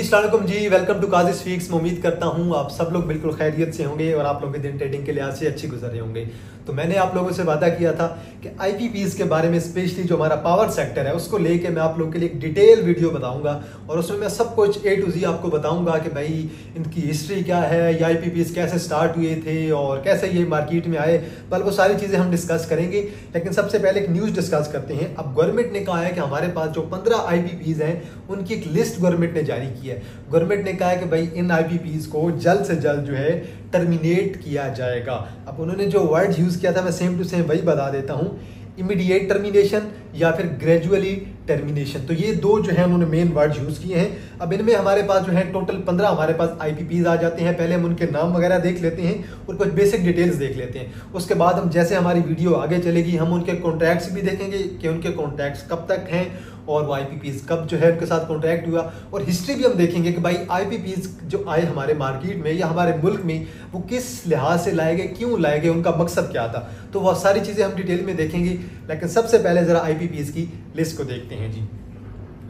अस्सलामुअलैकुम जी, welcome to Qazi speaks. मैं उम्मीद करता हूँ आप सब लोग बिल्कुल खैरियत से होंगे और आप लोगों के दिन ट्रेडिंग के लिहाज से अच्छी गुजर रहे होंगे। तो मैंने आप लोगों से वादा किया था कि आईपीपीज के बारे में, स्पेशली जो हमारा पावर सेक्टर है उसको लेके मैं आप लोगों के लिए एक डिटेल वीडियो बताऊंगा और उसमें मैं सब कुछ A to Z आपको बताऊंगा कि भाई इनकी हिस्ट्री क्या है, ये आईपीपीज कैसे स्टार्ट हुए थे और कैसे ये मार्केट में आए। बल वो सारी चीज़ें हम डिस्कस करेंगे, लेकिन सबसे पहले एक न्यूज़ डिस्कस करते हैं। अब गवर्नमेंट ने कहा है कि हमारे पास जो 15 आईपीपीज हैं उनकी एक लिस्ट गवर्नमेंट ने जारी की है। गवर्नमेंट ने कहा है कि भाई इन आईपीपीज को जल्द से जल्द जो है टर्मिनेट किया जाएगा। अब उन्होंने जो वर्ड यूज किया था मैं सेम टू सेम वही बता देता हूँ, इमीडिएट टर्मिनेशन या फिर ग्रेजुअली टर्मिनेशन। तो ये दो जो है उन्होंने मेन वर्ड यूज किए हैं। अब इनमें हमारे पास जो है टोटल 15 हमारे पास आईपीपीज आ जाते हैं। पहले हम उनके नाम वगैरह देख लेते हैं और कुछ बेसिक डिटेल्स देख लेते हैं। उसके बाद हम जैसे हमारी वीडियो आगे चलेगी हम उनके कॉन्ट्रैक्ट्स भी देखेंगे कि उनके कॉन्ट्रैक्ट्स कब तक हैं और वो आईपीपीज कब जो है उनके साथ कॉन्ट्रैक्ट हुआ, और हिस्ट्री भी हम देखेंगे कि भाई आईपीपीज जो आए हमारे मार्केट में या हमारे मुल्क में वो किस लिहाज से लाए गए, क्यों लाए गए, उनका मकसद क्या था। तो वह सारी चीज़ें हम डिटेल में देखेंगे, लेकिन सबसे पहले ज़रा आईपीपीज की लिस्ट को देखते हैं जी।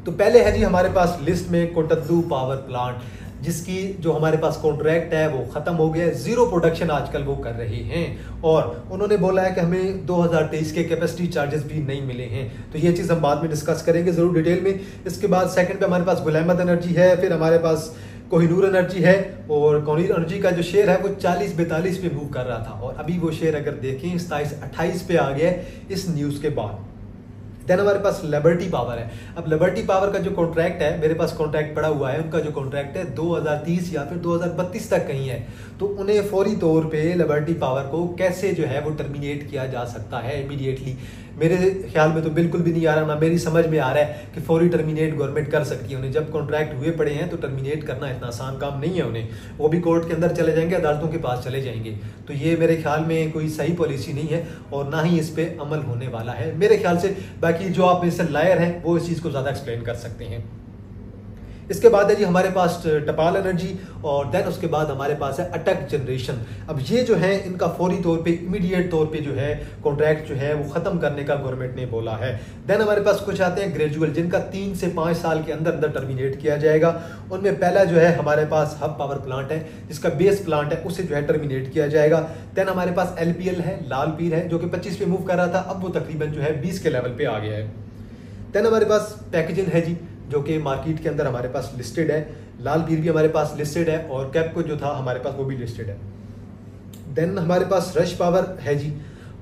तो पहले है जी हमारे पास लिस्ट में कोटद्दू पावर प्लांट, जिसकी जो हमारे पास कॉन्ट्रैक्ट है वो खत्म हो गया है। जीरो प्रोडक्शन आजकल वो कर रहे हैं और उन्होंने बोला है कि हमें 2023 के कैपेसिटी चार्जेस भी नहीं मिले हैं। तो ये चीज़ हम बाद में डिस्कस करेंगे जरूर डिटेल में। इसके बाद सेकंड पे हमारे पास गुल अहमद एनर्जी है, फिर हमारे पास कोहिनूर एनर्जी है और कोहिनूर एनर्जी का जो शेयर है वो 40-42 पे मूव कर रहा था और अभी वो शेयर अगर देखें 27-28 पे आ गया है इस न्यूज़ के बाद। देन हमारे पास लिबर्टी पावर है। अब लिबर्टी पावर का जो कॉन्ट्रैक्ट है, मेरे पास कॉन्ट्रैक्ट पड़ा हुआ है, उनका जो कॉन्ट्रैक्ट है 2030 या फिर 2032 तक कहीं है। तो उन्हें फौरी तौर पे लिबर्टी पावर को कैसे जो है वो टर्मिनेट किया जा सकता है इमीडिएटली। मेरे ख्याल में तो बिल्कुल भी नहीं आ रहा, ना मेरी समझ में आ रहा है कि फौरी टर्मिनेट गवर्नमेंट कर सकती है। उन्हें जब कॉन्ट्रैक्ट हुए पड़े हैं तो टर्मिनेट करना इतना आसान काम नहीं है उन्हें। वो भी कोर्ट के अंदर चले जाएंगे, अदालतों के पास चले जाएंगे। तो ये मेरे ख्याल में कोई सही पॉलिसी नहीं है और ना ही इस पर अमल होने वाला है मेरे ख्याल से। बाकी जो आप इससे लायर हैं वो इस चीज़ को ज़्यादा एक्सप्लेन कर सकते हैं। इसके बाद है जी हमारे पास टपाल एनर्जी और देन उसके बाद हमारे पास है अटक जनरेशन। अब ये जो है इनका फौरी तौर पे इमीडिएट तौर पे जो है कॉन्ट्रैक्ट जो है वो ख़त्म करने का गवर्नमेंट ने बोला है। देन हमारे पास कुछ आते हैं ग्रेजुअल, जिनका 3 से 5 साल के अंदर अंदर टर्मिनेट किया जाएगा। उनमें पहला जो है हमारे पास हब पावर प्लांट है, जिसका बेस प्लांट है, उसे जो है टर्मिनेट किया जाएगा। देन हमारे पास LPL है, लाल पीर है, जो कि 25 पे मूव कर रहा था, अब वो तकरीबन जो है 20 के लेवल पे आ गया है। देन हमारे पास पैकेजिंग है जी, जो कि मार्केट के अंदर हमारे पास लिस्टेड है। लाल पीर भी हमारे पास लिस्टेड है और कैपको जो था हमारे पास वो भी लिस्टेड है। देन हमारे पास रश पावर है जी,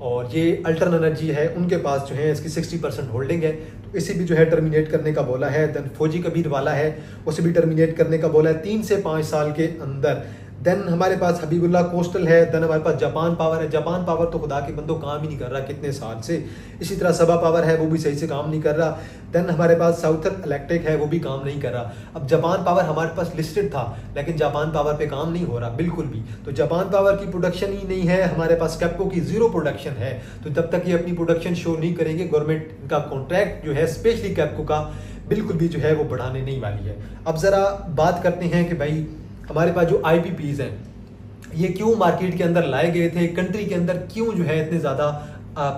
और ये अल्टर्न एनर्जी है, उनके पास जो है इसकी 60% होल्डिंग है, तो इसे भी जो है टर्मिनेट करने का बोला है। देन फौजी कबीर वाला है, उसे भी टर्मिनेट करने का बोला है 3 से 5 साल के अंदर। देन हमारे पास हबीबुल्लाह कोस्टल है। देन हमारे पास जापान पावर है। जापान पावर तो खुदा के बंदो काम ही नहीं कर रहा कितने साल से। इसी तरह सबा पावर है, वो भी सही से काम नहीं कर रहा। देन हमारे पास साउथर्न इलेक्ट्रिक है, वो भी काम नहीं कर रहा। अब जापान पावर हमारे पास लिस्टेड था, लेकिन जापान पावर पे काम नहीं हो रहा बिल्कुल भी। तो जापान पावर की प्रोडक्शन ही नहीं है, हमारे पास कैपको की जीरो प्रोडक्शन है। तो जब तक ये अपनी प्रोडक्शन शो नहीं करेंगे, गवर्नमेंट का कॉन्ट्रैक्ट जो है स्पेशली कैपको का बिल्कुल भी जो है वो बढ़ाने नहीं वाली है। अब जरा बात करते हैं कि भाई हमारे पास जो आईपीपीज हैं ये क्यों मार्केट के अंदर लाए गए थे, कंट्री के अंदर क्यों जो है इतने ज़्यादा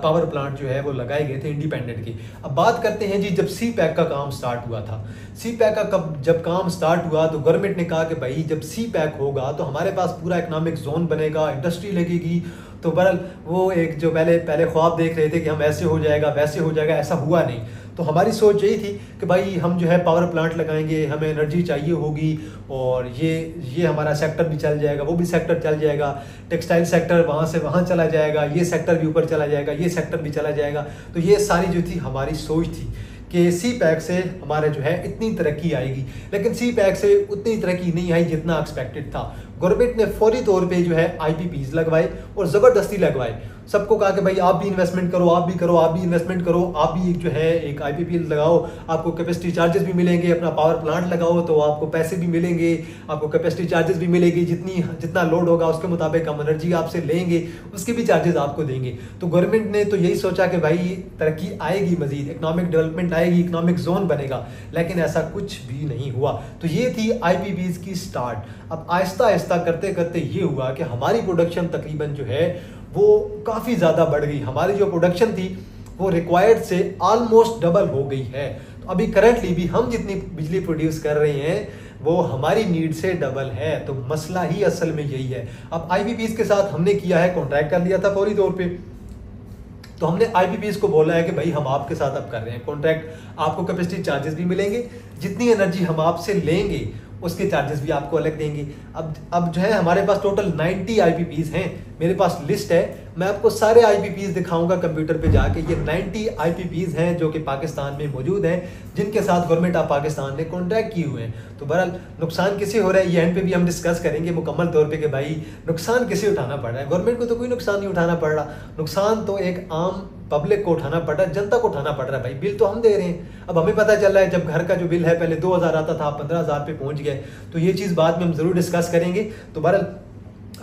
पावर प्लांट जो है वो लगाए गए थे इंडिपेंडेंट की। अब बात करते हैं जी, जब सी पैक का काम स्टार्ट हुआ था, सी पैक का जब काम स्टार्ट हुआ तो गवर्नमेंट ने कहा कि भाई जब सी पैक होगा तो हमारे पास पूरा इकोनॉमिक जोन बनेगा, इंडस्ट्री लगेगी। तो बहरहाल वो एक जो पहले ख्वाब देख रहे थे कि हम ऐसे हो जाएगा वैसे हो जाएगा, ऐसा हुआ नहीं। तो हमारी सोच यही थी कि भाई हम जो है पावर प्लांट लगाएंगे, हमें एनर्जी चाहिए होगी और ये हमारा सेक्टर भी चल जाएगा, वो भी सेक्टर चल जाएगा, टेक्सटाइल सेक्टर वहाँ से वहाँ चला जाएगा, ये सेक्टर भी ऊपर चला जाएगा, ये सेक्टर भी चला जाएगा। तो ये सारी जो थी हमारी सोच थी कि सी पैक से हमारे जो है इतनी तरक्की आएगी, लेकिन सी पैक से उतनी तरक्की नहीं आई जितना एक्सपेक्टेड था। गवर्नमेंट ने फौरी तौर पे जो है आईपीपीज लगवाए और ज़बरदस्ती लगवाए। सबको कहा कि भाई आप भी इन्वेस्टमेंट करो, आप भी करो, आप भी इन्वेस्टमेंट करो, आप भी जो है एक आईपीपी लगाओ, आपको कैपेसिटी चार्जेस भी मिलेंगे, अपना पावर प्लांट लगाओ तो आपको पैसे भी मिलेंगे, आपको कैपेसिटी चार्जेस भी मिलेगी, जितना लोड होगा उसके मुताबिक हम एनर्जी आपसे लेंगे, उसके भी चार्जेस आपको देंगे। तो गवर्नमेंट ने तो यही सोचा कि भाई तरक्की आएगी, मजीद इकोनॉमिक डेवलपमेंट आएगी, इकोनॉमिक जोन बनेगा, लेकिन ऐसा कुछ भी नहीं हुआ। तो ये थी आईपीपीज की स्टार्ट। अब आहिस्ता आहिस्ता करते करते ये हुआ कि हमारी प्रोडक्शन तकरीबन जो है वो काफ़ी ज़्यादा बढ़ गई। हमारी जो प्रोडक्शन थी वो रिक्वायर्ड से ऑलमोस्ट डबल हो गई है। तो अभी करंटली भी हम जितनी बिजली प्रोड्यूस कर रहे हैं वो हमारी नीड से डबल है। तो मसला ही असल में यही है। अब आईपीपीज के साथ हमने किया है, कॉन्ट्रैक्ट कर लिया था फौरी तौर पे, तो हमने आईपीपीज को बोला है कि भाई हम आपके साथ अब कर रहे हैं कॉन्ट्रैक्ट, आपको कैपेसिटी चार्जेस भी मिलेंगे, जितनी एनर्जी हम आपसे लेंगे उसके चार्जेस भी आपको अलग देंगे। अब जो है हमारे पास टोटल 90 आईपीपीज हैं, मेरे पास लिस्ट है, मैं आपको सारे आईपीपीज दिखाऊंगा कंप्यूटर पे जाके। ये 90 आईपीपीज हैं जो कि पाकिस्तान में मौजूद हैं, जिनके साथ गवर्नमेंट ऑफ पाकिस्तान ने कॉन्ट्रैक्ट किए हुए हैं। तो बहरहाल नुकसान किसे हो रहा है ये एंड पे भी हम डिस्कस करेंगे मुकम्मल तौर पे कि भाई नुकसान किसे उठाना पड़ रहा है। गवर्नमेंट को तो कोई नुकसान नहीं उठाना पड़ रहा, नुकसान तो एक आम पब्लिक को उठाना पड़ रहा है, जनता को उठाना पड़ रहा है। भाई बिल तो हम दे रहे हैं। अब हमें पता चल रहा है जब घर का जो बिल है पहले 2000 आता था, 15,000 पे पहुंच गए। तो ये चीज़ बाद में हम जरूर डिस्कस करेंगे। तो बहरहाल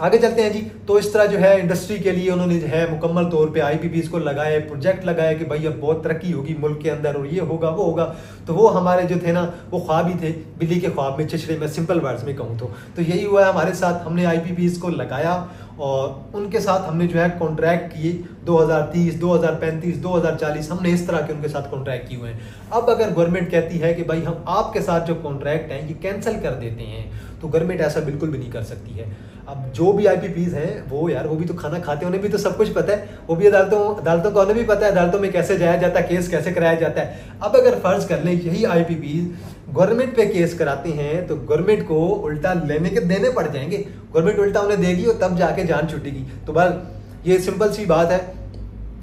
आगे चलते हैं जी। तो इस तरह जो है इंडस्ट्री के लिए उन्होंने जो है मुकम्मल तौर पे आईपीपीज को लगाए, प्रोजेक्ट लगाए कि भाई अब बहुत तरक्की होगी मुल्क के अंदर और ये होगा वो होगा। तो वो हमारे जो थे ना वो ख्वाब ही थे, बिल्ली के ख्वाब में चिचड़े में, सिंपल वर्ड्स में कहूँ तो यही हुआ है हमारे साथ। हमने आईपीपीज को लगाया और उनके साथ हमने जो है कॉन्ट्रैक्ट किए 2030, 2035, 2040, हमने इस तरह के उनके साथ कॉन्ट्रैक्ट किए हुए हैं। अब अगर गवर्नमेंट कहती है कि भाई हम आपके साथ जो कॉन्ट्रैक्ट हैं ये कैंसिल कर देते हैं, तो गवर्नमेंट ऐसा बिल्कुल भी नहीं कर सकती है। अब जो भी आईपीपीज हैं वो यार वो भी तो खाना खाते हैं, उन्हें भी तो सब कुछ पता है, वो भी अदालतों को उन्हें भी पता है अदालतों में कैसे जाया जाता है, केस कैसे कराया जाता है। अब अगर फर्ज कर लें यही आईपीपीज गवर्नमेंट पे केस कराते हैं तो गवर्नमेंट को उल्टा लेने के देने पड़ जाएंगे, गवर्नमेंट उल्टा उन्हें देगी और तब जाके जान छूटेगी। तो बस ये सिंपल सी बात है,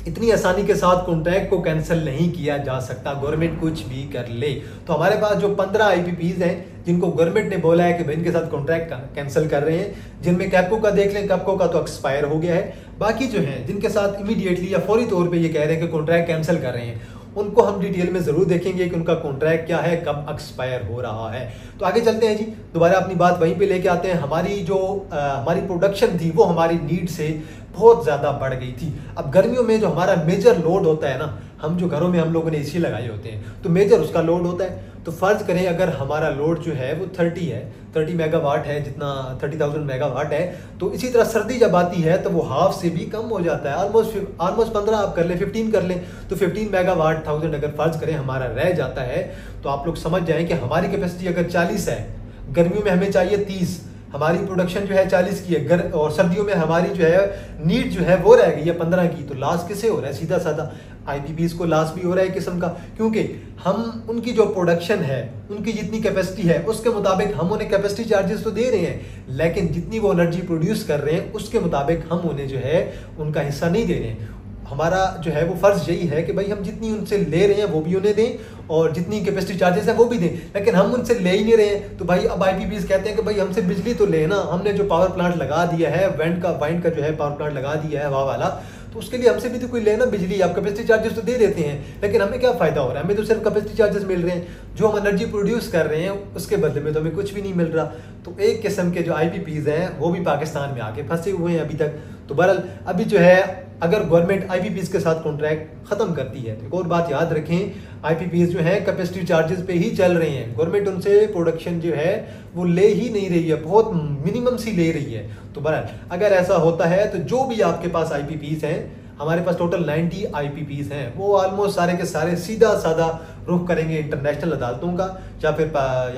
इतनी आसानी के साथ कॉन्ट्रैक्ट को कैंसिल नहीं किया जा सकता, गवर्नमेंट कुछ भी कर ले। तो हमारे पास जो 15 आईपीपीज हैं जिनको गवर्नमेंट ने बोला है कि भाई इनके साथ कॉन्ट्रैक्ट कैंसिल कर रहे हैं, जिनमें कैप्को का देख लें, कैप्को का तो एक्सपायर हो गया है। बाकी जो है जिनके साथ इमीडिएटली या फौरी तौर पे ये कह रहे हैं कि कॉन्ट्रैक्ट कैंसिल कर रहे हैं, उनको हम डिटेल में जरूर देखेंगे कि उनका कॉन्ट्रैक्ट क्या है, कब एक्सपायर हो रहा है। तो आगे चलते हैं जी, दोबारा अपनी बात वहीं पे लेके आते हैं। हमारी प्रोडक्शन थी वो हमारी नीड से बहुत ज्यादा बढ़ गई थी। अब गर्मियों में जो हमारा मेजर लोड होता है ना, हम जो घरों में हम लोगों ने एसी लगाए होते हैं तो मेजर उसका लोड होता है। तो फर्ज करें अगर हमारा लोड जो है वो 30 मेगावाट है, जितना 30,000 मेगावाट है, तो इसी तरह सर्दी जब आती है तो वो हाफ से भी कम हो जाता है, ऑलमोस्ट 15 आप कर लें, 15 कर लें, तो 15 मेगावाट 1000 अगर फर्ज करें हमारा रह जाता है, तो आप लोग समझ जाएं कि हमारी कैपेसिटी अगर 40 है, गर्मियों में हमें चाहिए 30, हमारी प्रोडक्शन जो है 40 की है, और सर्दियों में हमारी जो है नीड जो है वो रह गई है 15 की। तो लॉस किसे हो रहा है? सीधा साधा आईपीपीज को लॉस भी हो रहा है किस्म का, क्योंकि हम उनकी जो प्रोडक्शन है, उनकी जितनी कैपेसिटी है उसके मुताबिक हम उन्हें कैपेसिटी चार्जेस तो दे रहे हैं, लेकिन जितनी वो एनर्जी प्रोड्यूस कर रहे हैं उसके मुताबिक हम उन्हें जो है उनका हिस्सा नहीं दे रहे हैं। हमारा जो है वो फर्ज यही है कि भाई हम जितनी उनसे ले रहे हैं वो भी उन्हें दें और जितनी कैपेसिटी चार्जेस है वो भी दें, लेकिन हम उनसे ले ही नहीं रहे हैं। तो भाई अब आईपीपीज कहते हैं कि भाई हमसे बिजली तो लेना, हमने जो पावर प्लांट लगा दिया है, वाइंड का जो है पावर प्लांट लगा दिया है हवा वाला, तो उसके लिए हमसे भी तो कोई लेना बिजली, आप कैपेसिटी चार्जेस तो दे देते हैं, लेकिन हमें क्या फायदा हो रहा है? हमें तो सिर्फ कैपेसिटी चार्जेस मिल रहे हैं, जो हम एनर्जी प्रोड्यूस कर रहे हैं उसके बदले में तो हमें कुछ भी नहीं मिल रहा। तो एक किस्म के जो आईपीपीज हैं वो भी पाकिस्तान में आके फंसे हुए हैं अभी तक। तो बहरहाल अभी जो है अगर गवर्नमेंट आईपीपीज के साथ कॉन्ट्रैक्ट खत्म करती है, तो एक और बात याद रखें, आईपीपीज जो है कैपेसिटी चार्जेस पे ही चल रहे हैं, गवर्नमेंट उनसे प्रोडक्शन जो है वो ले ही नहीं रही है, बहुत मिनिमम सी ले रही है। तो बहरहाल अगर ऐसा होता है तो जो भी आपके पास आईपीपीज हैं, हमारे पास टोटल 90 आईपीपीज हैं, वो ऑलमोस्ट सारे के सारे सीधा साधा रुख करेंगे इंटरनेशनल अदालतों का, या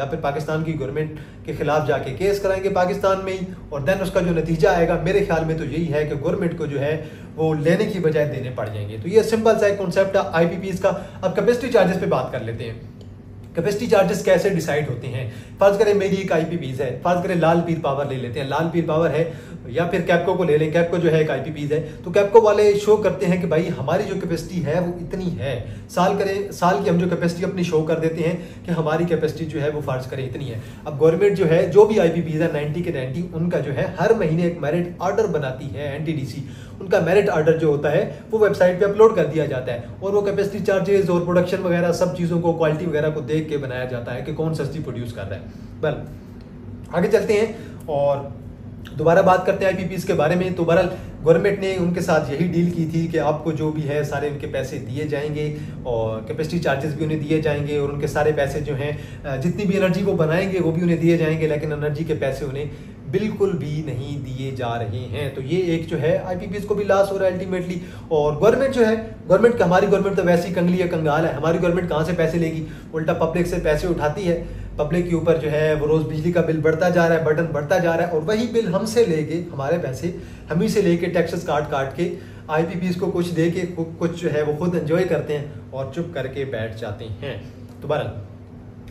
फिर पाकिस्तान की गवर्नमेंट के खिलाफ जाके केस कराएंगे पाकिस्तान में ही, और देन उसका जो नतीजा आएगा मेरे ख्याल में तो यही है कि गवर्नमेंट को जो है वो लेने की बजाय देने पड़ जाएंगे। तो ये सिंपल सा एक कॉन्सेप्ट है आईपीपीज का। अब कैपेसिटी चार्जेस पे बात कर लेते हैं। कैपेसिटी चार्जेस कैसे डिसाइड होते हैं? फर्ज करें मेरी एक आईपीपीज है, फर्ज करें लाल पीर पावर ले लेते हैं, लाल पीर पावर है, या फिर कैप्को को ले लें, कैप्को जो है एक आईपीपीज है। तो कैप्को वाले शो करते हैं कि भाई हमारी जो कैपेसिटी है वो इतनी है, साल की हम जो कैपेसिटी अपनी शो कर देते हैं कि हमारी कैपेसिटी जो है वो फर्ज करें इतनी है। अब गवर्नमेंट जो है जो भी आईपीपीज है 90 के 90 उनका जो है हर महीने एक मेरिट ऑर्डर बनाती है एनटीडीसी, उनका मेरिट ऑर्डर जो होता है वो वेबसाइट पे अपलोड कर दिया जाता है, और वो कैपेसिटी चार्जेस और प्रोडक्शन वगैरह सब चीज़ों को, क्वालिटी वगैरह को देख के बनाया जाता है कि कौन सस्ती प्रोड्यूस कर रहा है। वेल आगे चलते हैं और दोबारा बात करते हैं आईपीपीज के बारे में। तो बहरहाल गवर्नमेंट ने उनके साथ यही डील की थी कि आपको जो भी है सारे उनके पैसे दिए जाएंगे और कैपेसिटी चार्जेस भी उन्हें दिए जाएंगे, और उनके सारे पैसे जो हैं जितनी भी एनर्जी वो बनाएंगे वो भी उन्हें दिए जाएंगे, लेकिन एनर्जी के पैसे उन्हें बिल्कुल भी नहीं दिए जा रहे हैं। तो ये एक जो है आईपीपीज को भी लॉस हो रहा है अल्टीमेटली। और गवर्नमेंट जो है, हमारी गवर्नमेंट तो वैसे ही कंगली है, कंगाल है, हमारी गवर्नमेंट कहाँ से पैसे लेगी? उल्टा पब्लिक से पैसे उठाती है, पब्लिक के ऊपर जो है वो रोज बिजली का बिल बढ़ता जा रहा है, बर्डन बढ़ता जा रहा है, और वही बिल हमसे लेके, हमारे पैसे हम ही से लेके टैक्सेस काट काट के आईपीपीज को कुछ दे के कुछ जो है वो खुद एंजॉय करते हैं और चुप करके बैठ जाते हैं। तो बहरहाल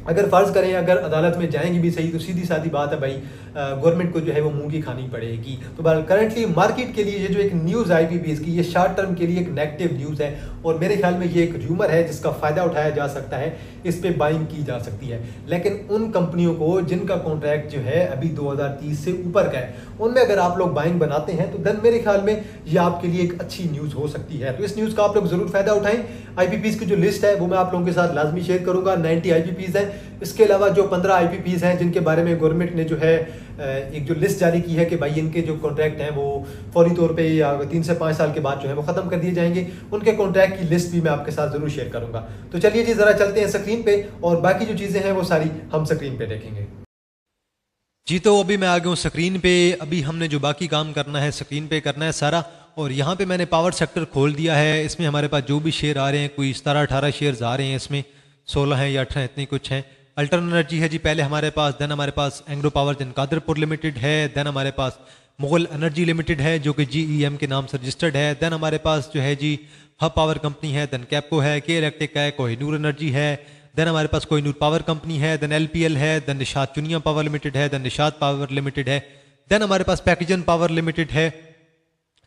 अगर फर्ज करें अगर अदालत में जाएंगे भी सही, तो सीधी सादी बात है भाई, गवर्नमेंट को जो है वो मुंह की खानी पड़ेगी। तो बहरहाल करंटली मार्केट के लिए ये जो एक न्यूज़ आईपीपीज की, ये शॉर्ट टर्म के लिए एक नेगेटिव न्यूज़ है, और मेरे ख्याल में ये एक र्यूमर है जिसका फायदा उठाया जा सकता है, इस पे बाइंग की जा सकती है। लेकिन उन कंपनियों को जिनका कॉन्ट्रैक्ट जो है अभी 2030 से ऊपर का है, उनमें अगर आप लोग बाइंग बनाते हैं तो देन मेरे ख्याल में ये आपके लिए एक अच्छी न्यूज़ हो सकती है। तो इस न्यूज़ का आप लोग जरूर फायदा उठाएं। आईपीपीज की जो लिस्ट है वो मैं आप लोगों के साथ लाजमी शेयर करूंगा। 90 आईपीपीज हैं। इसके अलावा जो 15 आईपीपीज हैं जिनके बारे में गवर्नमेंट ने जो है एक जो लिस्ट जारी की है कि भाई इनके जो कॉन्ट्रैक्ट हैं वो फौरी तौर पे या 3 से 5 साल के बाद जो है वो खत्म कर दिए जाएंगे, उनके कॉन्ट्रैक्ट की लिस्ट भी मैं आपके साथ जरूर शेयर करूंगा। तो चलिए जी जरा चलते हैं स्क्रीन पे, और बाकी जो चीजें हैं वो सारी हम स्क्रीन पे देखेंगे जी। तो अभी मैं आ गया हूँ स्क्रीन पे। अभी हमने जो बाकी काम करना है स्क्रीन पे करना है सारा, और यहाँ पे मैंने पावर सेक्टर खोल दिया है। इसमें हमारे पास जो भी शेयर आ रहे हैं, कोई 17-18 शेयर्स आ रहे हैं, इसमें 16 हैं या 18 इतने कुछ हैं। अल्टर्न एनर्जी है जी पहले हमारे पास, देन हमारे पास एंग्रो पावर जन कादरपुर लिमिटेड है, देन हमारे पास मुगल एनर्जी लिमिटेड है जो कि GEM के नाम से रजिस्टर्ड है, देन हमारे पास जो है जी हब पावर कंपनी है, देन कैपको है, के इलेक्ट्रिक है, कोहिनूर एनर्जी है, देन हमारे पास कोहिनूर पावर कंपनी है, देन LPL है, देन निशात चुनिया पावर लिमिटेड है, देन निशात पावर लिमिटेड है, देन हमारे पास पैकेजन पावर लिमिटेड है,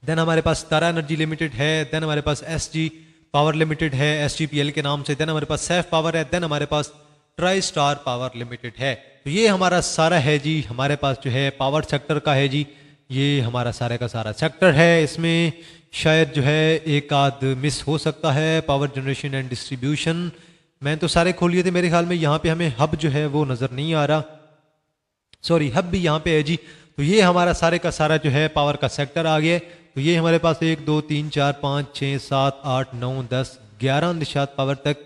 देन हमारे पास तारा एनर्जी लिमिटेड है, देन हमारे पास SG पावर लिमिटेड है SGPL के नाम से, देन हमारे पास सैफ पावर है, देन हमारे पास ट्राई स्टार पावर लिमिटेड है। तो ये हमारा सारा है जी, हमारे पास जो है पावर सेक्टर का है जी, ये हमारा सारे का सारा सेक्टर है। इसमें शायद जो है एक आध मिस हो सकता है, पावर जनरेशन एंड डिस्ट्रीब्यूशन मैंने तो सारे खोल लिए थे मेरे ख्याल में। यहाँ पे हमें हब जो है वो नज़र नहीं आ रहा, सॉरी हब भी यहाँ पे है जी। तो ये हमारा सारे का सारा जो है पावर का सेक्टर आ गया। तो ये हमारे पास 1 2 3 4 5 6 7 8 9 10 11 निशात पावर तक,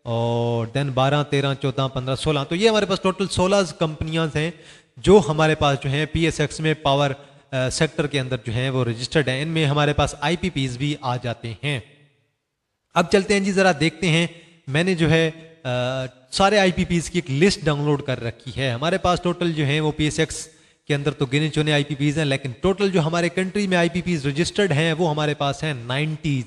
और देन 12 13 14 15 16, तो ये हमारे पास टोटल 16 कंपनियां हैं जो हमारे पास जो हैं PSX में पावर सेक्टर के अंदर जो हैं वो रजिस्टर्ड हैं। इनमें हमारे पास IPPs भी आ जाते हैं। अब चलते हैं जी जरा देखते हैं, मैंने जो है सारे IPPs की एक लिस्ट डाउनलोड कर रखी है। हमारे पास टोटल जो है वो PSX के अंदर तो गिने चुने IPPs हैं, लेकिन टोटल जो हमारे कंट्री में IPPs रजिस्टर्ड हैं वो हमारे पास हैं 90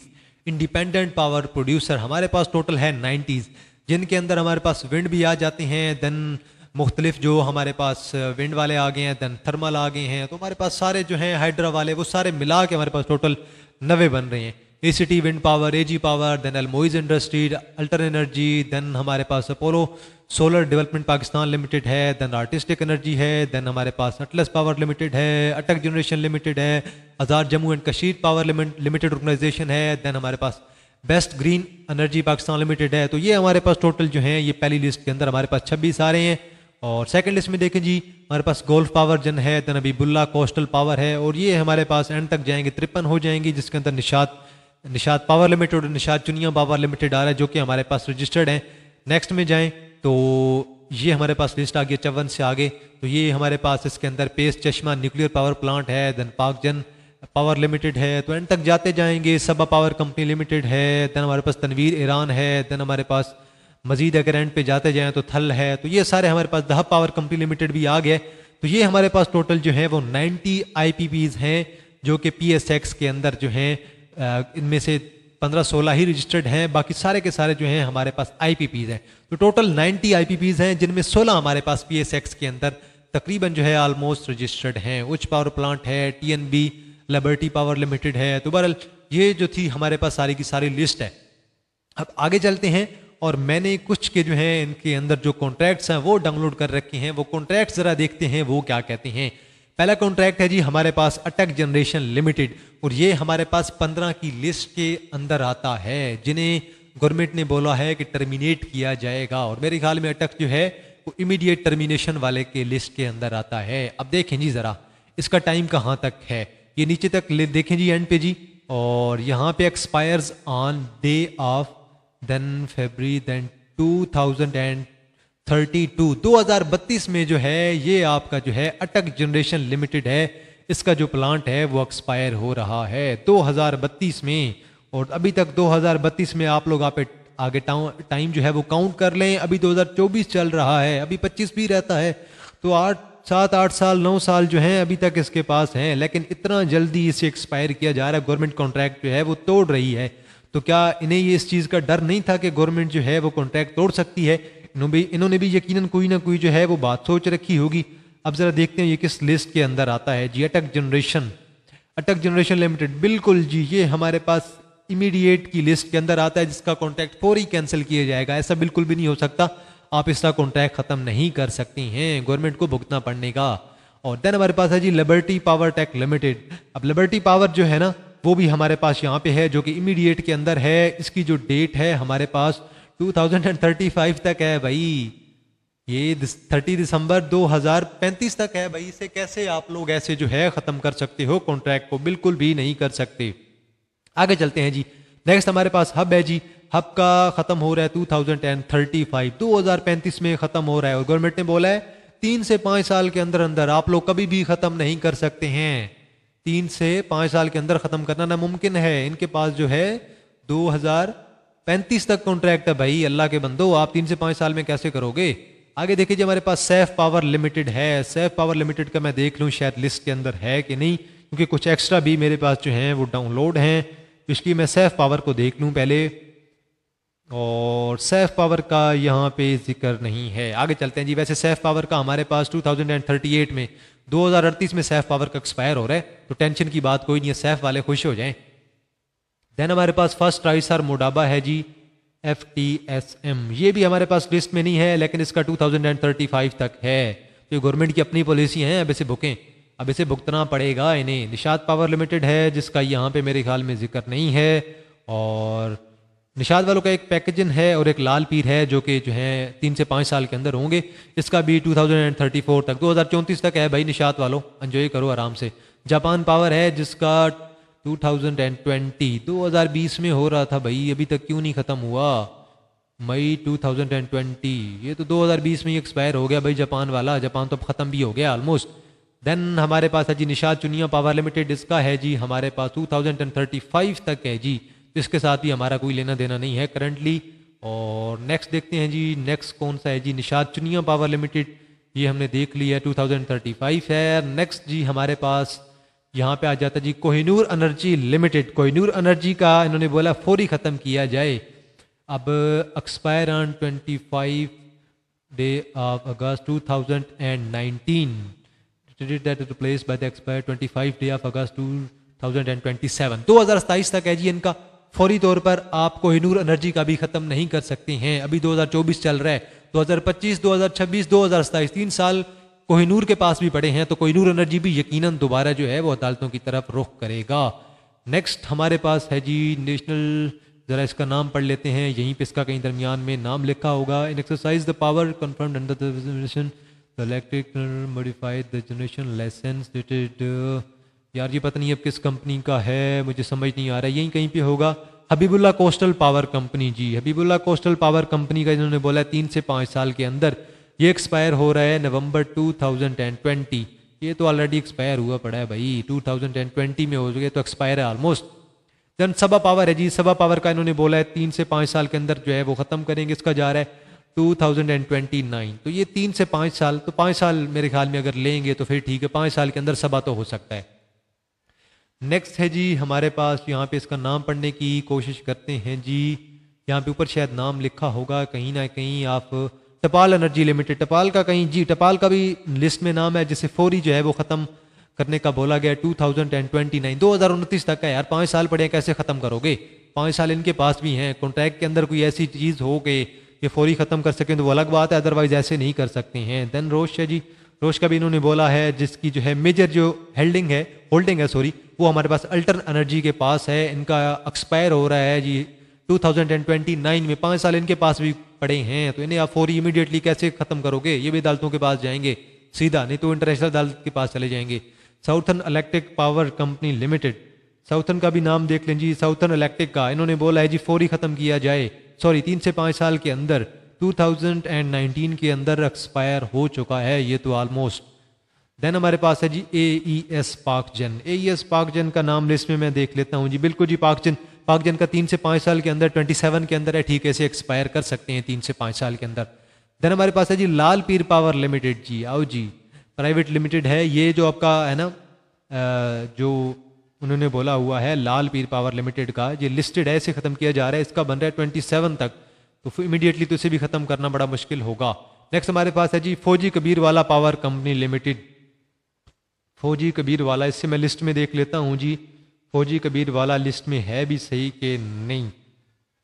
इंडिपेंडेंट पावर प्रोड्यूसर हमारे पास टोटल है 90, जिनके अंदर हमारे पास विंड भी आ जाते हैं, देन मुख्तलिफ जो हमारे पास विंड वाले आ गए हैं, देन थर्मल आ गए हैं। तो हमारे पास सारे जो हैं हाइड्रा वाले वो सारे मिला के हमारे पास टोटल 90 बन रहे हैं। ACT wind power, AG power, then Almoiz industries, Alter energy, then हमारे पास Apollo solar development Pakistan limited है, देन आर्टिस्टिक एनर्जी है, देन हमारे पास अटलस पावर लिमिटेड है, अटक जनरेशन लिमिटेड है, Azad Jammu and Kashmir power limited organization है, देन हमारे पास best green energy Pakistan limited है। तो ये हमारे पास टोटल जो है ये पहली लिस्ट के अंदर हमारे पास 26 आ रहे हैं। और सेकंड लिस्ट में देखें जी हमारे पास गोल्फ पावर जन है, देन हबीबुल्ला कोस्टल पावर है, और ये हमारे पास एंड तक जाएंगे 53 हो जाएंगी, जिसके अंदर निशात पावर लिमिटेड और निशात चुनिया पावर लिमिटेड आ रहा है जो कि हमारे पास रजिस्टर्ड है। नेक्स्ट में जाएं तो ये हमारे पास लिस्ट आ गई 54 से आगे। तो ये हमारे पास इसके अंदर पेस चश्मा न्यूक्लियर पावर प्लांट है, देन पाकजन पावर लिमिटेड है, तो एंड तक जाते जाएंगे। सबा पावर कंपनी लिमिटेड है, देन हमारे पास तनवीर ईरान है, देन हमारे पास मजीद अगर एंड पे जाते जाएं तो थल है। तो ये सारे हमारे पास दहब पावर कंपनी लिमिटेड भी आ गए। तो ये हमारे पास टोटल जो है वो 90 IPPs हैं जो कि PSX के अंदर जो हैं इनमें से 15-16 ही रजिस्टर्ड हैं, बाकी सारे के सारे जो हैं हमारे पास IPPs हैं। तो टोटल 90 IPPs हैं जिनमें 16 हमारे पास PSX के अंदर तकरीबन जो है ऑलमोस्ट रजिस्टर्ड हैं। उच्च पावर प्लांट है, TNB लिबर्टी पावर लिमिटेड है। तो बहरहाल ये जो थी हमारे पास सारी की सारी लिस्ट है। अब आगे चलते हैं और मैंने कुछ के जो हैं इनके अंदर जो कॉन्ट्रैक्ट्स हैं वो डाउनलोड कर रखे हैं। वो कॉन्ट्रैक्ट ज़रा देखते हैं वो क्या कहते हैं। पहला कॉन्ट्रैक्ट है जी हमारे पास अटक जनरेशन लिमिटेड, और ये हमारे पास 15 की लिस्ट के अंदर आता है जिन्हें गवर्नमेंट ने बोला है कि टर्मिनेट किया जाएगा, और मेरे ख्याल में अटक जो है वो इमीडिएट टर्मिनेशन वाले के लिस्ट के अंदर आता है। अब देखें जी ज़रा इसका टाइम कहाँ तक है, ये नीचे तक देखें जी एंड पे जी, और यहाँ पे expires on day of then फरवरी देन 2032 में जो है ये आपका जो है अटक जनरेशन लिमिटेड है, इसका जो प्लांट है वो एक्सपायर हो रहा है 2032 में। और अभी तक 2032 में आप लोग आगे टाइम जो है वो काउंट कर लें, अभी 2024 चल रहा है, अभी 25 भी रहता है, तो 7 8 साल 9 साल जो हैं अभी तक इसके पास हैं, लेकिन इतना जल्दी इसे एक्सपायर किया जा रहा है, गवर्नमेंट कॉन्ट्रैक्ट जो है वो तोड़ रही है। तो क्या इन्हें ये इस चीज़ का डर नहीं था कि गवर्नमेंट जो है वो कॉन्ट्रैक्ट तोड़ सकती है? इन्होंने भी यकीनन कोई ना कोई जो है वो बात सोच रखी होगी। अब ज़रा देखते हैं ये किस लिस्ट के अंदर आता है जी। अटक जनरेशन लिमिटेड, बिल्कुल जी, ये हमारे पास इमीडिएट की लिस्ट के अंदर आता है जिसका कॉन्ट्रैक्ट फौरी कैंसिल किया जाएगा। ऐसा बिल्कुल भी नहीं हो सकता, आप इसका कॉन्ट्रैक्ट खत्म नहीं कर सकती हैं, गवर्नमेंट को भुगतना पड़ने का। और देन हमारे पास है जी लिबर्टी पावर टेक लिमिटेड। अब लिबर्टी पावर जो है ना वो भी हमारे पास यहाँ पे है, जो कि इमीडिएट के अंदर है। इसकी जो डेट है हमारे पास 2035 तक है भाई, ये 30 दिसंबर 2035 तक है भाई। इसे कैसे आप लोग ऐसे जो है खत्म कर सकते हो कॉन्ट्रैक्ट को? बिल्कुल भी नहीं कर सकते। आगे चलते हैं जी। नेक्स्ट हमारे पास हब है जी। हब का खत्म हो रहा है 2035 में खत्म हो रहा है, और गवर्नमेंट ने बोला है 3 से 5 साल के अंदर अंदर आप लोग कभी भी खत्म नहीं कर सकते हैं। 3 से 5 साल के अंदर खत्म करना नामुमकिन है। इनके पास जो है 2035 तक कॉन्ट्रैक्ट है भाई। अल्लाह के बंदो, आप 3 से 5 साल में कैसे करोगे? आगे देखिए जी, हमारे पास सैफ पावर लिमिटेड है। सैफ पावर लिमिटेड का मैं देख लूं शायद लिस्ट के अंदर है कि नहीं, क्योंकि कुछ एक्स्ट्रा भी मेरे पास जो हैं वो डाउनलोड हैं। इसकी मैं सैफ पावर को देख लूं पहले, और सैफ पावर का यहाँ पे जिक्र नहीं है। आगे चलते हैं जी। वैसे सैफ पावर का हमारे पास 2038 में 2038 में सैफ पावर का एक्सपायर हो रहा है, तो टेंशन की बात कोई नहीं है, सैफ वाले खुश हो जाएं। देन हमारे पास फर्स्ट ट्राइसर मोडाबा है जी, FTSM। ये भी हमारे पास लिस्ट में नहीं है, लेकिन इसका 2035 तक है। तो गवर्नमेंट की अपनी पॉलिसी है, अब इसे भुकें, अब इसे भुगतना पड़ेगा इन्हें। निशात पावर लिमिटेड है जिसका यहाँ पे मेरे ख्याल में जिक्र नहीं है, और निशात वालों का एक पैकेजन है और एक लाल पीर है जो कि जो है 3 से 5 साल के अंदर होंगे। इसका भी 2034 तक 2034 तक है भाई। निशात वालों एंजॉय करो आराम से। जापान पावर है जिसका 2020 में हो रहा था भाई, अभी तक क्यों नहीं ख़त्म हुआ? मई 2020, ये तो 2020 में ही एक्सपायर हो गया भाई जापान वाला। जापान तो अब ख़त्म भी हो गया ऑलमोस्ट। देन हमारे पास है जी निशात चुनिया पावर लिमिटेड। इसका है जी हमारे पास 2035 तक है जी, इसके साथ भी हमारा कोई लेना देना नहीं है करंटली। और नेक्स्ट देखते हैं जी, नेक्स्ट कौन सा है जी? निशात चुनिया पावर लिमिटेड, ये हमने देख लिया है, 2035 है। नेक्स्ट जी हमारे पास यहाँ पे आ जाता है जी Kohinoor energy limited. Kohinoor energy का इन्होंने बोला फौरी ख़त्म किया जाए। अब expire on 25 day of August 2019, that is replaced by the expired 25 day of August 2027। 2027 तक है जी इनका। फौरी तौर पर आप कोहिनूर एनर्जी का भी ख़त्म नहीं कर सकते हैं। अभी 2024 चल रहा है, 2025 2026 2027 3 साल कोहिनूर के पास भी पड़े हैं, तो कोहिनूर एनर्जी भी यकीनन दोबारा जो है वो अदालतों की तरफ रुख करेगा। नेक्स्ट हमारे पास है जी नेशनल, ज़रा इसका नाम पढ़ लेते हैं, यहीं पे इसका कहीं दरमियान में नाम लिखा होगा। In exercise the power confirmed under the resolution the electric modified the generation licence dated, यार ये पता नहीं अब किस कंपनी का है, मुझे समझ नहीं आ रहा है, यहीं कहीं पे होगा। हबीबुल्ला कोस्टल पावर कंपनी जी, हबीबुल्ला कोस्टल पावर कंपनी का इन्होंने बोला 3 से 5 साल के अंदर ये एक्सपायर हो रहा है नवंबर 2020। ये तो ऑलरेडी एक्सपायर हुआ पड़ा है भाई, 2020 में हो गया तो एक्सपायर है ऑलमोस्ट। देन सबा पावर है जी, सबा पावर का इन्होंने बोला है 3 से 5 साल के अंदर जो है वो ख़त्म करेंगे। इसका जा रहा है 2029। तो ये 3 से 5 साल, तो 5 साल मेरे ख्याल में अगर लेंगे तो फिर ठीक है, 5 साल के अंदर सबा तो हो सकता है। नेक्स्ट है जी हमारे पास, यहाँ पे इसका नाम पढ़ने की कोशिश करते हैं जी, यहाँ पे ऊपर शायद नाम लिखा होगा कहीं ना कहीं, आप टपाल एनर्जी लिमिटेड, टपाल का कहीं जी, टपाल का भी लिस्ट में नाम है जिसे फौरी जो है वो ख़त्म करने का बोला गया 2029, 2029 तक है यार। 5 साल पड़े कैसे ख़त्म करोगे? 5 साल इनके पास भी हैं। कॉन्ट्रैक्ट के अंदर कोई ऐसी चीज़ हो कि ये फौरी ख़त्म कर सकें तो वो अलग बात है, अदरवाइज ऐसे नहीं कर सकते हैं। देन रोश है जी, रोश का भी इन्होंने बोला है जिसकी जो है मेजर जो होल्डिंग है सॉरी, वो हमारे पास अल्टर एनर्जी के पास है। इनका एक्सपायर हो रहा है जी 2029 में, 5 साल इनके पास भी पड़े हैं, तो इन्हें आप फौरी इमीडिएटली कैसे ख़त्म करोगे? ये भी अदालतों के पास जाएंगे सीधा, नहीं तो इंटरनेशनल अदालत के पास चले जाएंगे। Southern electric power company limited, southern का भी नाम देख लें जी, साउथर्न इलेक्ट्रिक का इन्होंने बोला है जी फौरी ख़त्म किया जाए, सॉरी 3 से 5 साल के अंदर, 2019 के अंदर एक्सपायर हो चुका है ये तो ऑलमोस्ट। देन हमारे पास है जी AES पाकजन, AES पाकजन का नाम लिस्ट में मैं देख लेता हूँ जी, बिल्कुल जी पाकजन पाकजन का 3 से 5 साल के अंदर 27 के अंदर है, ठीक है, इसे एक्सपायर कर सकते हैं 3 से 5 साल के अंदर। देन हमारे पास है जी लाल पीर पावर लिमिटेड, जी आओ जी, प्राइवेट लिमिटेड है ये, जो आपका है ना जो उन्होंने बोला हुआ है लाल पीर पावर लिमिटेड का, ये लिस्टेड है, इसे ख़त्म किया जा रहा है, इसका बन रहा है 27 तक, तो इमीडिएटली तो इसे भी ख़त्म करना बड़ा मुश्किल होगा। नेक्स्ट हमारे पास है जी फौजी कबीर वाला पावर कंपनी लिमिटेड, फौजी कबीर वाला, इससे मैं लिस्ट में देख लेता हूँ जी, फौजी कबीर वाला लिस्ट में है भी सही कि नहीं।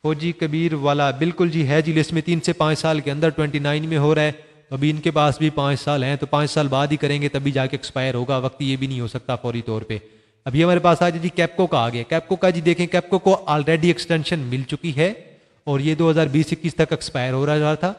फौजी कबीर वाला बिल्कुल जी है जी लिस्ट में, 3 से 5 साल के अंदर 29 में हो रहा है, अभी इनके पास भी 5 साल हैं, तो 5 साल बाद ही करेंगे तभी जाके एक्सपायर होगा, वक्त ये भी नहीं हो सकता फौरी तौर पे। अभी हमारे पास आज जी कैप्को का आ गया, कैप्को का जी देखें, कैप्को को ऑलरेडी एक्सटेंशन मिल चुकी है और ये 2020-21 तक एक्सपायर हो रहा था,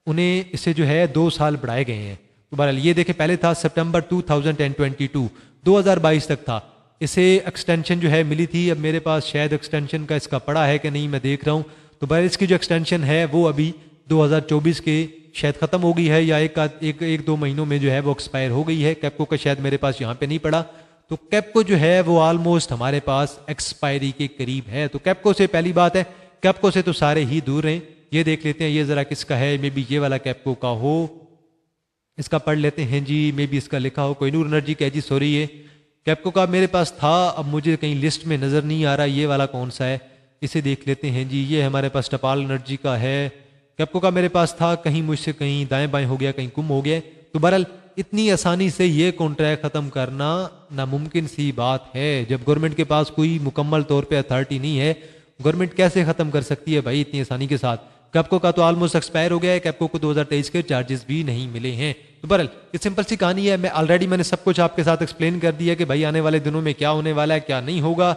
उन्हें इसे जो है 2 साल बढ़ाए गए हैं। तो बहरहाल ये देखें, पहले था सितंबर 2022, 2022 तक था, इसे एक्सटेंशन जो है मिली थी। अब मेरे पास शायद एक्सटेंशन का इसका पड़ा है कि नहीं, मैं देख रहा हूँ, तो बहरहाल इसकी जो एक्सटेंशन है वो अभी 2024 के शायद ख़त्म हो गई है, या एक दो महीनों में जो है वो एक्सपायर हो गई है। कैप्को का शायद मेरे पास यहाँ पे नहीं पड़ा, तो कैप्को जो है वो ऑलमोस्ट हमारे पास एक्सपायरी के करीब है। तो कैप्को से पहली बात है, कैप्को से तो सारे ही दूर हैं। ये देख लेते हैं ये ज़रा किसका है, मे बी ये वाला कैप्को का हो, इसका पढ़ लेते हैं जी, मे बी इसका लिखा हो, कोहिनूर एनर्जी का है जी, सॉरी ये कैप्को का मेरे पास था, अब मुझे कहीं लिस्ट में नज़र नहीं आ रहा ये वाला कौन सा है, इसे देख लेते हैं जी। ये हमारे पास टपाल एनर्जी का है, कैप्को का मेरे पास था, कहीं मुझसे कहीं दाएं बाएं हो गया, कहीं गुम हो गया। तो बहरहाल इतनी आसानी से ये कॉन्ट्रैक्ट ख़त्म करना नामुमकिन सी बात है, जब गवर्नमेंट के पास कोई मुकम्मल तौर पे अथॉरिटी नहीं है, गवर्नमेंट कैसे ख़त्म कर सकती है भाई इतनी आसानी के साथ। कैप्को का तो ऑलमोस्ट एक्सपायर हो गया है, कैप्को को 2023 के चार्जेस भी नहीं मिले हैं। तो बहरहाल ये सिंपल सी कहानी है, मैंने सब कुछ आपके साथ एक्सप्लेन कर दिया कि भाई आने वाले दिनों में क्या होने वाला है, क्या नहीं होगा।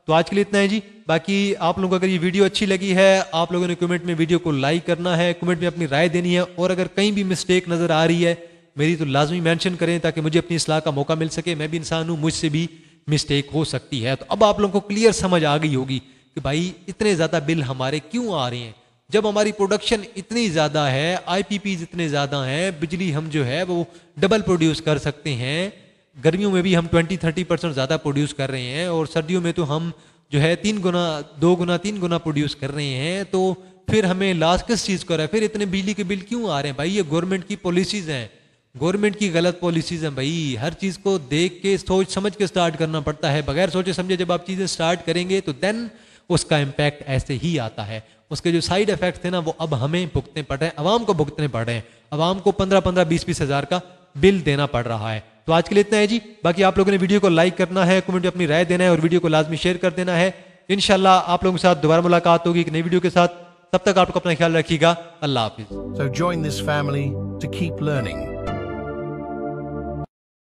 तो आज के लिए इतना है जी। बाकी आप लोगों को अगर ये वीडियो अच्छी लगी है, आप लोगों ने कमेंट में वीडियो को लाइक करना है, कमेंट में अपनी राय देनी है, और अगर कहीं भी मिस्टेक नज़र आ रही है मेरी तो लाजमी मेंशन करें ताकि मुझे अपनी इस्लाह का मौका मिल सके। मैं भी इंसान हूँ, मुझसे भी मिस्टेक हो सकती है। तो अब आप लोगों को क्लियर समझ आ गई होगी कि भाई इतने ज़्यादा बिल हमारे क्यों आ रहे हैं, जब हमारी प्रोडक्शन इतनी ज़्यादा है, IPPs इतने ज़्यादा हैं, बिजली हम जो है वो डबल प्रोड्यूस कर सकते हैं, गर्मियों में भी हम 20-30% ज़्यादा प्रोड्यूस कर रहे हैं, और सर्दियों में तो हम जो है 2 गुना प्रोड्यूस कर रहे हैं। तो फिर हमें लास्ट किस चीज़ को रहा है, फिर इतने बिजली के बिल क्यों आ रहे हैं भाई? ये गवर्नमेंट की पॉलिसीज़ हैं, गवर्नमेंट की गलत पॉलिसीज़ हैं भाई। हर चीज़ को देख के सोच समझ के स्टार्ट करना पड़ता है, बगैर सोचे समझे जब आप चीज़ें स्टार्ट करेंगे तो देन उसका इम्पैक्ट ऐसे ही आता है। उसके जो साइड इफेक्ट थे ना वो अब हमें भुगतने पड़ रहे हैं, अवाम को भुगतने पड़ रहे हैं। अवाम को 15-15, 20-20 हज़ार का बिल देना पड़ रहा है। तो आज के लिए इतना है जी। बाकी आप लोगों ने वीडियो को लाइक करना है, कमेंट में अपनी राय देना है, और वीडियो को लाजमी शेयर कर देना है। इंशाल्लाह आप लोगों के साथ दोबारा मुलाकात होगी एक नई वीडियो के साथ। तब तक आप लोग अपना ख्याल रखिएगा। अल्लाह हाफिज। So join this family to keep learning.